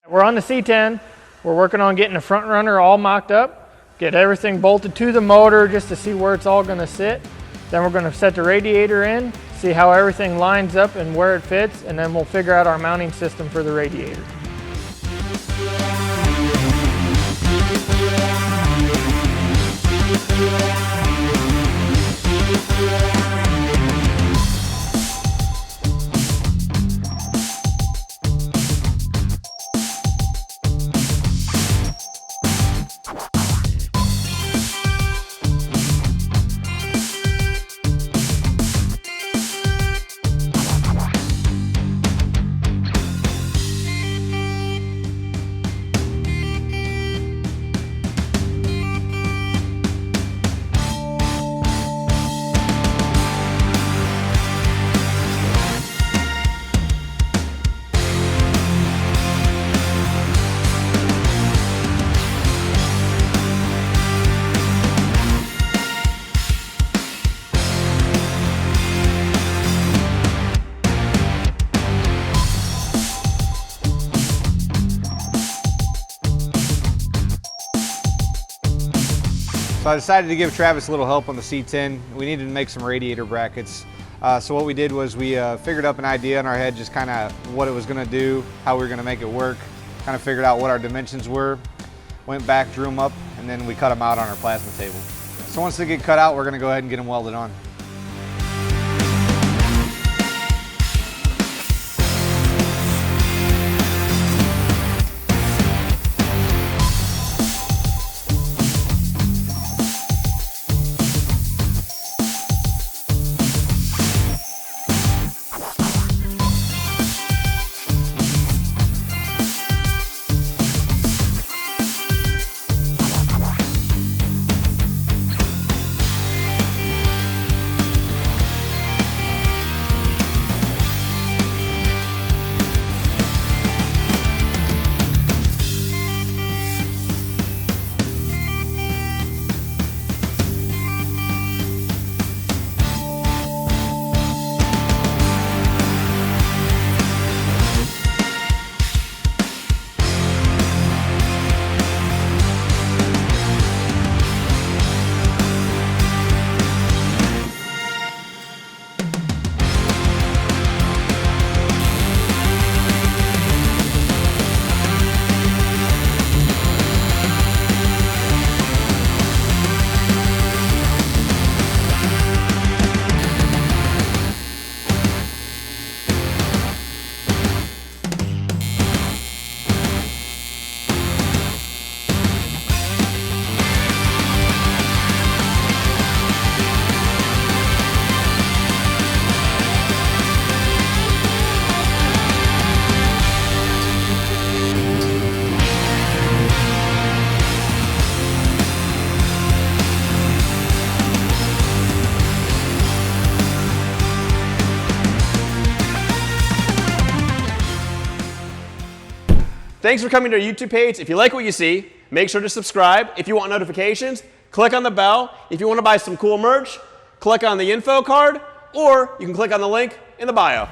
We're on the C10. We're working on getting the front runner all mocked up, get everything bolted to the motor just to see where it's all going to sit. Then we're going to set the radiator in, see how everything lines up and where it fits, and then we'll figure out our mounting system for the radiator. So I decided to give Travis a little help on the C10. We needed to make some radiator brackets. So what we did was we figured up an idea in our head, just kind of what it was going to do, how we were going to make it work, kind of figured out what our dimensions were, went back, drew them up, and then we cut them out on our plasma table. So once they get cut out, we're going to go ahead and get them welded on. Thanks for coming to our YouTube page. If you like what you see, make sure to subscribe. If you want notifications, click on the bell. If you want to buy some cool merch, click on the info card, or you can click on the link in the bio.